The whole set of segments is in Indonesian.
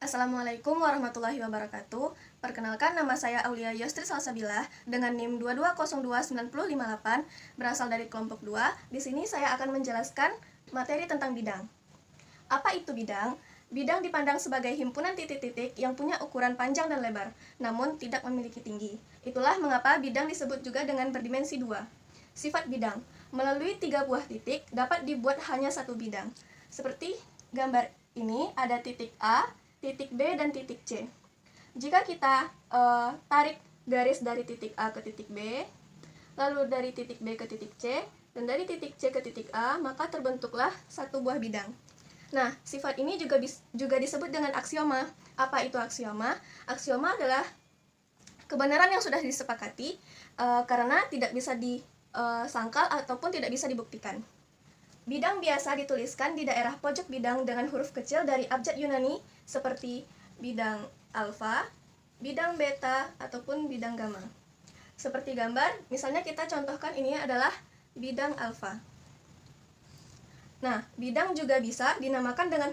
Assalamualaikum warahmatullahi wabarakatuh. Perkenalkan, nama saya Aulia Yostri Salsabila dengan NIM 22029058, berasal dari kelompok 2. Di sini saya akan menjelaskan materi tentang bidang. Apa itu bidang? Bidang dipandang sebagai himpunan titik-titik yang punya ukuran panjang dan lebar, namun tidak memiliki tinggi. Itulah mengapa bidang disebut juga dengan berdimensi 2. Sifat bidang: melalui 3 buah titik dapat dibuat hanya satu bidang. Seperti gambar ini, ada titik A, titik B, dan titik C. Jika kita tarik garis dari titik A ke titik B, lalu dari titik B ke titik C, dan dari titik C ke titik A, maka terbentuklah satu buah bidang. Nah, sifat ini juga disebut dengan aksioma. Apa itu aksioma? Aksioma adalah kebenaran yang sudah disepakati karena tidak bisa disangkal ataupun tidak bisa dibuktikan. Bidang biasa dituliskan di daerah pojok bidang dengan huruf kecil dari abjad Yunani seperti bidang alfa, bidang beta, ataupun bidang gamma. Seperti gambar, misalnya kita contohkan ini adalah bidang alfa. Nah, bidang juga bisa dinamakan dengan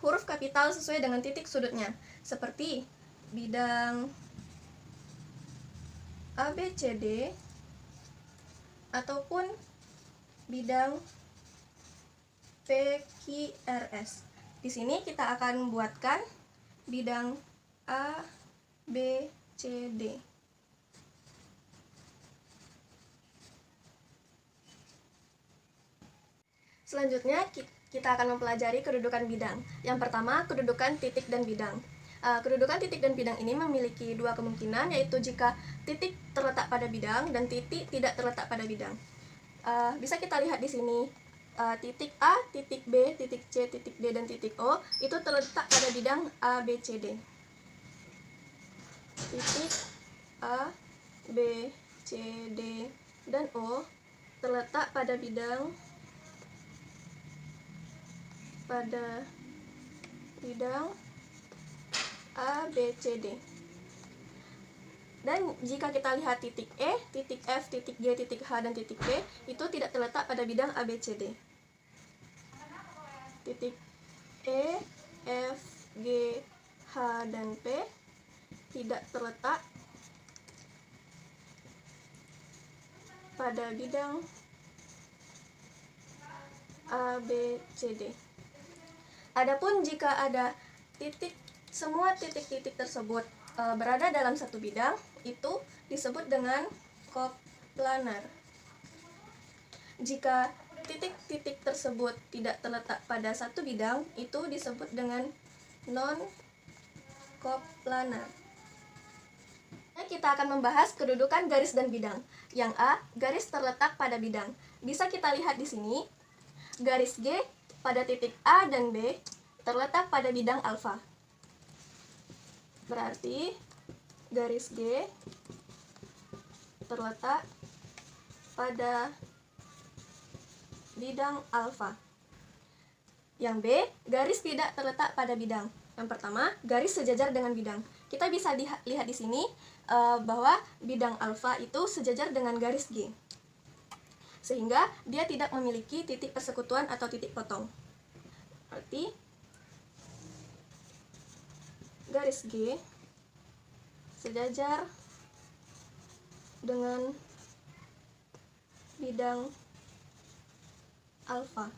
huruf kapital sesuai dengan titik sudutnya, seperti bidang ABCD ataupun bidang PQRS. Di sini kita akan membuatkan bidang A, B, C, D. Selanjutnya kita akan mempelajari kedudukan bidang. Yang pertama, kedudukan titik dan bidang. Kedudukan titik dan bidang ini memiliki dua kemungkinan, yaitu jika titik terletak pada bidang dan titik tidak terletak pada bidang. Bisa kita lihat di sini. Titik A, titik B, titik C, titik D, dan titik O itu terletak pada bidang A, B, C, D. Titik A, B, C, D, dan O terletak pada bidang A, B, C, D. Dan jika kita lihat titik E, titik F, titik G, titik H, dan titik P itu tidak terletak pada bidang A, B, C, D. Titik E, F, G, H, dan P tidak terletak pada bidang A, B, C, D. Adapun jika ada semua titik-titik tersebut berada dalam satu bidang, itu disebut dengan koplanar. Jika titik-titik tersebut tidak terletak pada satu bidang, itu disebut dengan non-koplanar. Kita akan membahas kedudukan garis dan bidang. Yang A, garis terletak pada bidang. Bisa kita lihat di sini, garis G pada titik A dan B terletak pada bidang alfa. Berarti garis G terletak pada bidang alfa. Yang B, garis tidak terletak pada bidang. Yang pertama, garis sejajar dengan bidang. Kita bisa lihat di sini bahwa bidang alfa itu sejajar dengan garis G, sehingga dia tidak memiliki titik persekutuan atau titik potong. Berarti garis G sejajar dengan bidang alfa.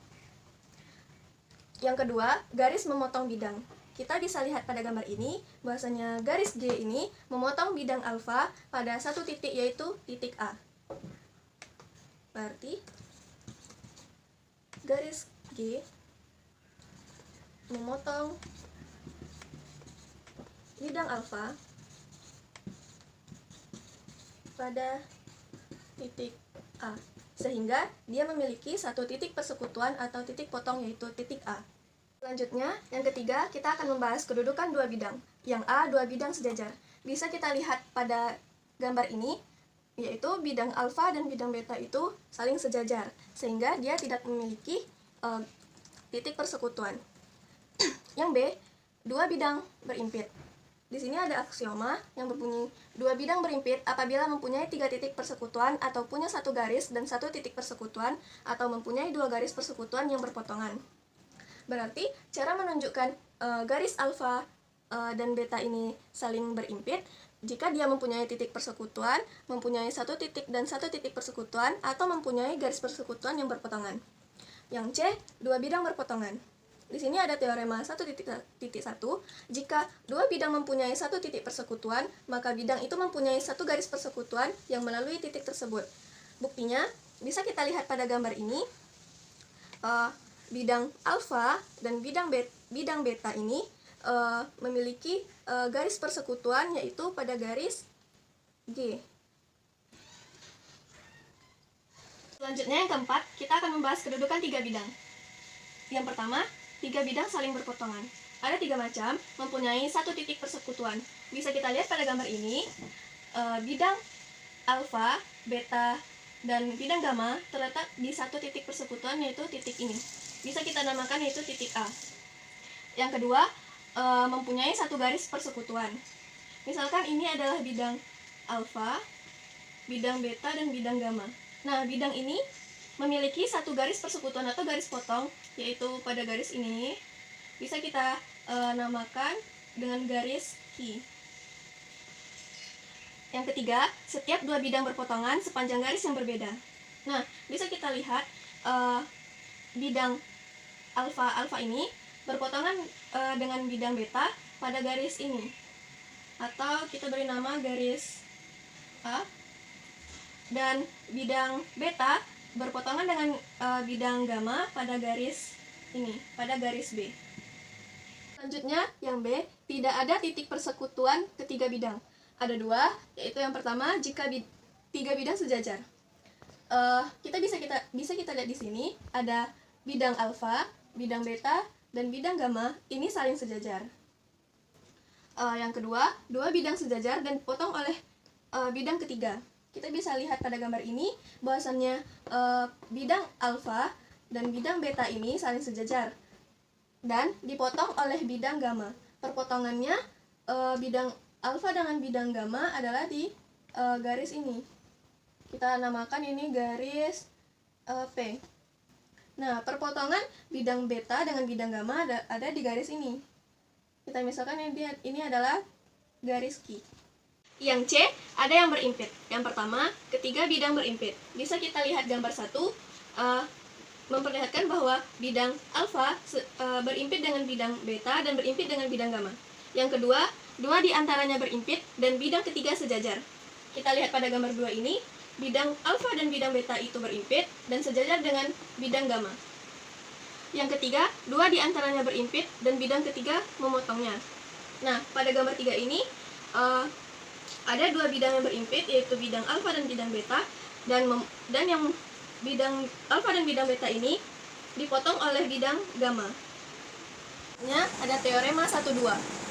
Yang kedua, garis memotong bidang. Kita bisa lihat pada gambar ini bahwasanya garis G ini memotong bidang alfa pada satu titik, yaitu titik A. Berarti garis G memotong bidang alfa pada titik A, sehingga dia memiliki satu titik persekutuan atau titik potong, yaitu titik A. Selanjutnya, yang ketiga, kita akan membahas kedudukan dua bidang. Yang A, dua bidang sejajar. Bisa kita lihat pada gambar ini, yaitu bidang alfa dan bidang beta itu saling sejajar, sehingga dia tidak memiliki titik persekutuan. Yang B, dua bidang berimpit. Di sini ada aksioma yang berbunyi dua bidang berimpit apabila mempunyai tiga titik persekutuan atau punya satu garis dan satu titik persekutuan atau mempunyai dua garis persekutuan yang berpotongan. Berarti cara menunjukkan garis alfa dan beta ini saling berimpit jika dia mempunyai titik persekutuan, mempunyai satu titik dan satu titik persekutuan, atau mempunyai garis persekutuan yang berpotongan. Yang C, dua bidang berpotongan. Di sini ada teorema 1.1. Jika dua bidang mempunyai satu titik persekutuan, maka bidang itu mempunyai satu garis persekutuan yang melalui titik tersebut. Buktinya, bisa kita lihat pada gambar ini, bidang alfa dan bidang beta ini memiliki garis persekutuan, yaitu pada garis G. Selanjutnya yang keempat, kita akan membahas kedudukan tiga bidang. Yang pertama, tiga bidang saling berpotongan. Ada tiga macam, mempunyai satu titik persekutuan. Bisa kita lihat pada gambar ini, bidang alfa, beta, dan bidang gamma terletak di satu titik persekutuan, yaitu titik ini. Bisa kita namakan yaitu titik A. Yang kedua, mempunyai satu garis persekutuan. Misalkan ini adalah bidang alfa, bidang beta, dan bidang gamma. Nah, bidang ini memiliki satu garis persekutuan atau garis potong, yaitu pada garis ini. Bisa kita namakan dengan garis Q. Yang ketiga, setiap dua bidang berpotongan sepanjang garis yang berbeda. Nah, bisa kita lihat bidang alfa ini berpotongan dengan bidang beta pada garis ini, atau kita beri nama garis A, dan bidang beta berpotongan dengan bidang gamma pada garis ini, pada garis B. Selanjutnya, yang B, tidak ada titik persekutuan ketiga bidang. Ada dua, yaitu yang pertama, jika tiga bidang sejajar. Bisa kita lihat di sini, ada bidang alfa, bidang beta, dan bidang gamma, ini saling sejajar. Yang kedua, dua bidang sejajar dan dipotong oleh bidang ketiga. Kita bisa lihat pada gambar ini, bahwasannya bidang alfa dan bidang beta ini saling sejajar dan dipotong oleh bidang gamma. Perpotongannya bidang alfa dengan bidang gamma adalah di garis ini. Kita namakan ini garis P. Nah, perpotongan bidang beta dengan bidang gamma ada di garis ini. Kita misalkan ini adalah garis Q. Yang C, ada yang berimpit. Yang pertama, ketiga bidang berimpit. Bisa kita lihat gambar 1, memperlihatkan bahwa bidang alfa berimpit dengan bidang beta dan berimpit dengan bidang gamma. Yang kedua, dua di antaranya berimpit dan bidang ketiga sejajar. Kita lihat pada gambar 2 ini, bidang alfa dan bidang beta itu berimpit dan sejajar dengan bidang gamma. Yang ketiga, dua di antaranya berimpit dan bidang ketiga memotongnya. Nah, pada gambar 3 ini ada dua bidang yang berimpit, yaitu bidang alfa dan bidang beta, dan yang bidang alfa dan bidang beta ini dipotong oleh bidang gamma. Ada teorema 1-2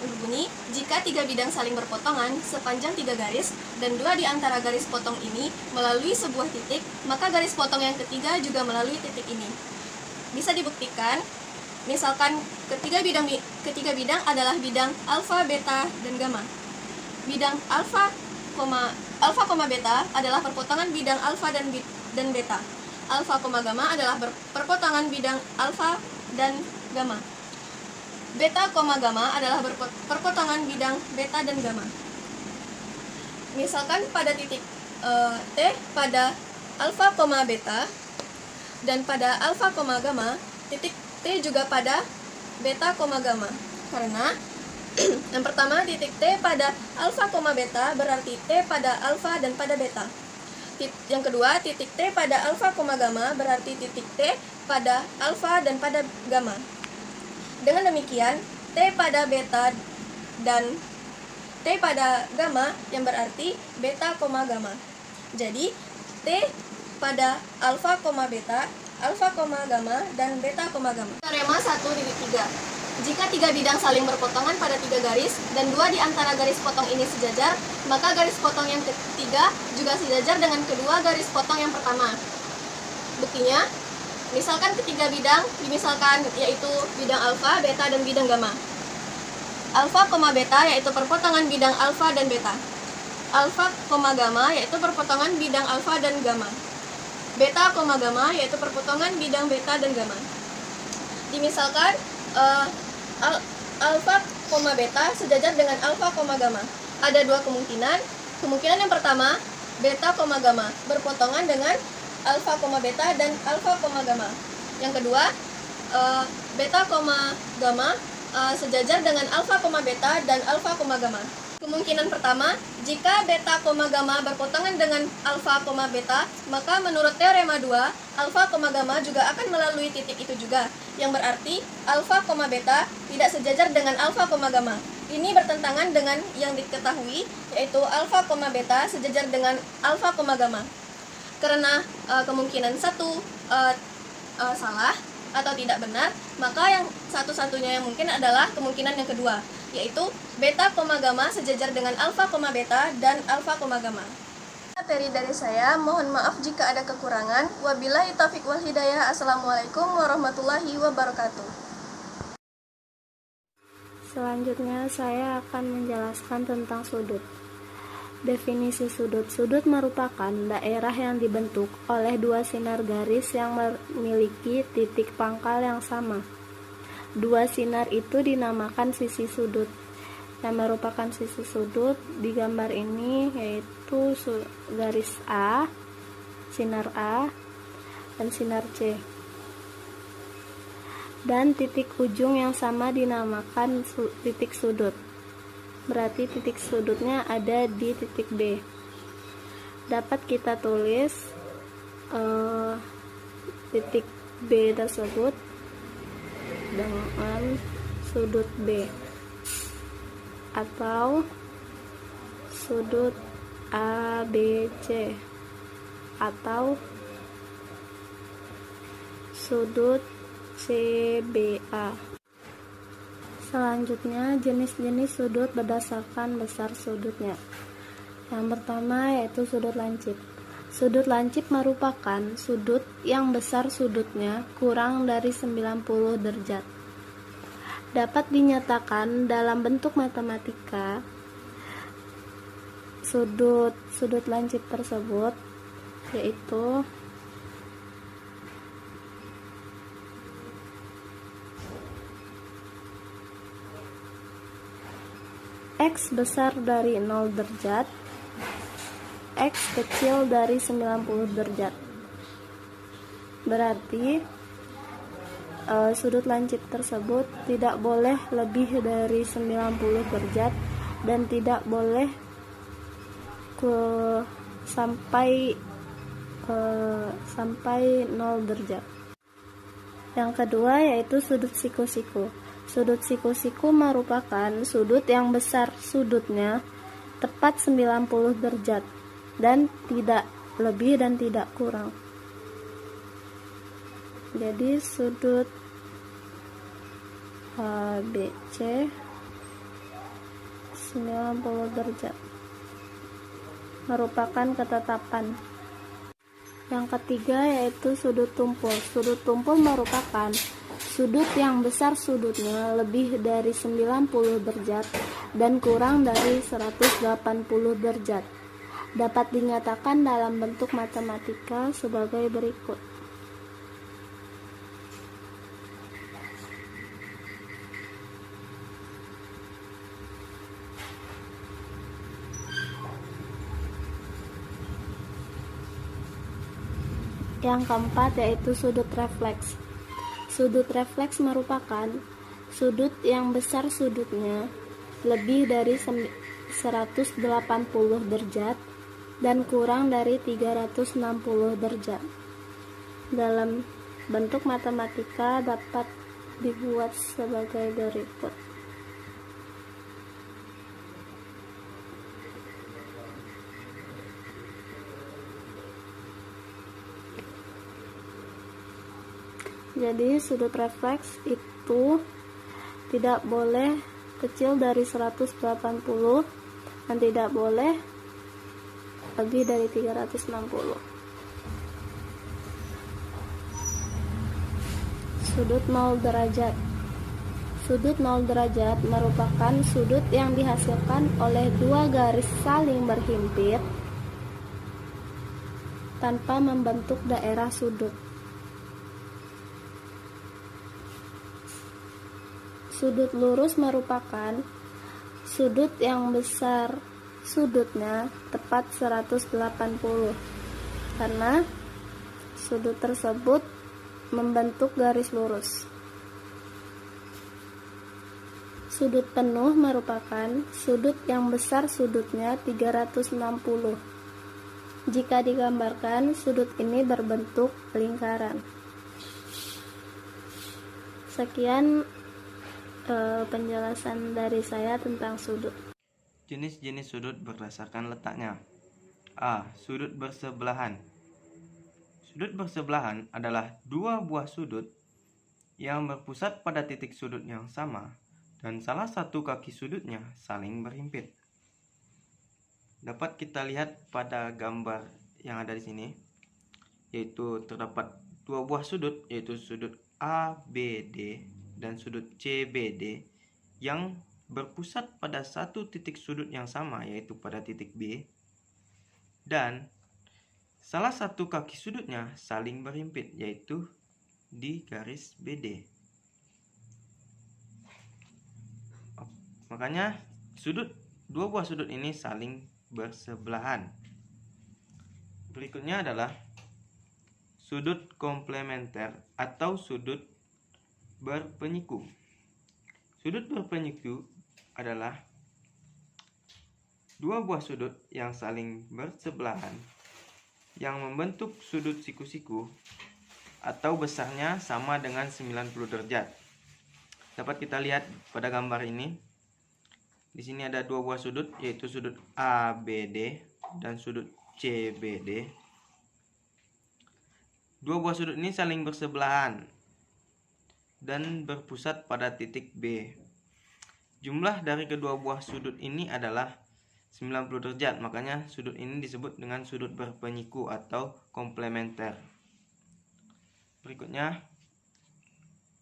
berbunyi, jika tiga bidang saling berpotongan sepanjang 3 garis dan dua di antara garis potong ini melalui sebuah titik, maka garis potong yang ketiga juga melalui titik ini. Bisa dibuktikan, misalkan ketiga bidang adalah bidang alfa, beta, dan gamma. Bidang alfa, beta adalah perpotongan bidang alfa dan beta. Alfa, gamma adalah perpotongan bidang alfa dan gamma. Beta, gamma adalah perpotongan bidang beta dan gamma. Misalkan pada titik T pada alfa, beta, dan pada alfa, gamma, titik T juga pada beta, gamma. Karena yang pertama, titik T pada alfa, beta berarti T pada alfa dan pada beta. Yang kedua, titik T pada alfa, gamma berarti titik T pada alfa dan pada gamma. Dengan demikian, T pada beta dan T pada gamma yang berarti beta, gamma. Jadi, T pada alfa, beta, alfa, gamma, dan beta, gamma. Teorema 1-3. Jika tiga bidang saling berpotongan pada 3 garis dan dua di antara garis potong ini sejajar, maka garis potong yang ketiga juga sejajar dengan kedua garis potong yang pertama. Buktinya, misalkan ketiga bidang, yaitu bidang alfa, beta, dan bidang gamma. Alfa, beta yaitu perpotongan bidang alfa dan beta. Alfa, gamma yaitu perpotongan bidang alfa dan gamma. Beta, gamma yaitu perpotongan bidang beta dan gamma. Dimisalkan alfa, koma beta sejajar dengan alfa koma gamma. Ada dua kemungkinan. Kemungkinan yang pertama, beta koma gamma berpotongan dengan alfa koma beta dan alfa koma gamma. Yang kedua, beta koma gamma sejajar dengan alfa koma beta dan alfa koma gamma. Kemungkinan pertama, jika beta koma gamma berpotongan dengan alfa koma beta, maka menurut teorema 2, alfa koma gamma juga akan melalui titik itu juga, yang berarti alfa koma beta tidak sejajar dengan alfa koma gamma. Ini bertentangan dengan yang diketahui, yaitu alfa koma beta sejajar dengan alfa koma gamma. Karena kemungkinan satu salah atau tidak benar, maka yang satu-satunya yang mungkin adalah kemungkinan yang kedua, yaitu beta koma gamma sejajar dengan alfa koma beta dan alfa koma gamma. Materi dari saya, mohon maaf jika ada kekurangan. Wabillahi taufiq wal hidayah. Assalamualaikum warahmatullahi wabarakatuh. Selanjutnya saya akan menjelaskan tentang sudut. Definisi sudut. Sudut merupakan daerah yang dibentuk oleh dua sinar garis yang memiliki titik pangkal yang sama. Dua sinar itu dinamakan sisi sudut. Yang merupakan sisi sudut di gambar ini yaitu garis A, sinar A, dan sinar C. Dan titik ujung yang sama dinamakan titik sudut. Berarti titik sudutnya ada di titik B. Dapat kita tulis titik B tersebut dengan sudut B atau sudut ABC atau sudut CBA. Selanjutnya, jenis-jenis sudut berdasarkan besar sudutnya. Yang pertama yaitu sudut lancip. Sudut lancip merupakan sudut yang besar sudutnya kurang dari 90 derajat. Dapat dinyatakan dalam bentuk matematika. Sudut lancip tersebut yaitu X besar dari 0 derajat, X kecil dari 90 derajat. Berarti sudut lancip tersebut tidak boleh lebih dari 90 derajat dan tidak boleh sampai 0 derajat. Yang kedua yaitu sudut siku-siku. Sudut siku-siku merupakan sudut yang besar sudutnya tepat 90 derajat dan tidak lebih dan tidak kurang. Jadi sudut ABC 90 derajat merupakan ketetapan. Yang ketiga yaitu sudut tumpul. Sudut tumpul merupakan sudut yang besar sudutnya lebih dari 90 derajat dan kurang dari 180 derajat. Dapat dinyatakan dalam bentuk matematika sebagai berikut. Yang keempat yaitu sudut refleks. Sudut refleks merupakan sudut yang besar sudutnya lebih dari 180 derajat dan kurang dari 360 derajat. Dalam bentuk matematika dapat dibuat sebagai berikut. Jadi sudut refleks itu tidak boleh kecil dari 180 dan tidak boleh lebih dari 360. Sudut 0 derajat. Sudut 0 derajat merupakan sudut yang dihasilkan oleh dua garis saling berhimpit tanpa membentuk daerah sudut. Sudut lurus merupakan sudut yang besar sudutnya tepat 180 karena sudut tersebut membentuk garis lurus. Sudut penuh merupakan sudut yang besar sudutnya 360. Jika digambarkan, sudut ini berbentuk lingkaran. Sekian penjelasan dari saya tentang sudut. Jenis-jenis sudut berdasarkan letaknya. A. Sudut bersebelahan. Sudut bersebelahan adalah dua buah sudut yang berpusat pada titik sudut yang sama dan salah satu kaki sudutnya saling berhimpit. Dapat kita lihat pada gambar yang ada di sini, yaitu terdapat dua buah sudut, yaitu sudut ABD dan sudut CBD yang berpusat pada satu titik sudut yang sama, yaitu pada titik B, dan salah satu kaki sudutnya saling berhimpit, yaitu di garis BD. Makanya dua buah sudut ini saling bersebelahan. Berikutnya adalah sudut komplementer atau sudut berpenyiku. Sudut berpenyiku adalah dua buah sudut yang saling bersebelahan yang membentuk sudut siku-siku atau besarnya sama dengan 90 derajat. Dapat kita lihat pada gambar ini. Di sini ada dua buah sudut, yaitu sudut ABD dan sudut CBD. Dua buah sudut ini saling bersebelahan dan berpusat pada titik B. Jumlah dari kedua buah sudut ini adalah 90 derajat, makanya sudut ini disebut dengan sudut berpenyiku atau komplementer. Berikutnya,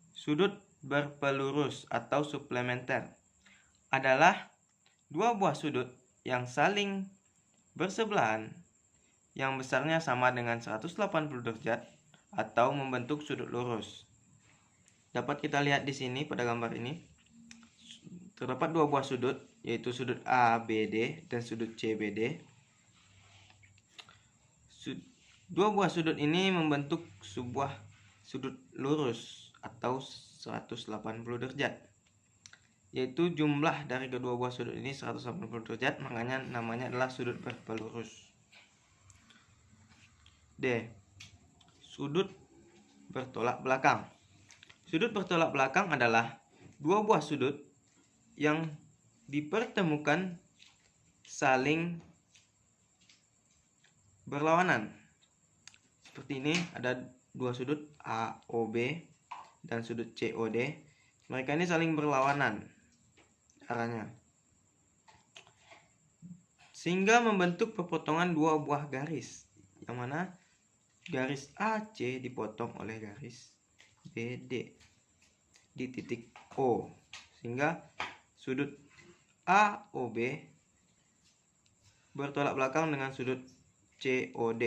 sudut berpelurus atau suplementer adalah dua buah sudut yang saling bersebelahan yang besarnya sama dengan 180 derajat atau membentuk sudut lurus. Dapat kita lihat di sini pada gambar ini, terdapat dua buah sudut, yaitu sudut ABD dan sudut CBD. Dua buah sudut ini membentuk sebuah sudut lurus atau 180 derajat. Yaitu jumlah dari kedua buah sudut ini 180 derajat, makanya namanya adalah sudut berpelurus. D. Sudut bertolak belakang. Sudut bertolak belakang adalah dua buah sudut yang dipertemukan saling berlawanan. Seperti ini, ada dua sudut AOB dan sudut COD. Mereka ini saling berlawanan arahnya, sehingga membentuk pepotongan dua buah garis, yang mana garis AC dipotong oleh garis BD di titik O, sehingga sudut AOB bertolak belakang dengan sudut COD.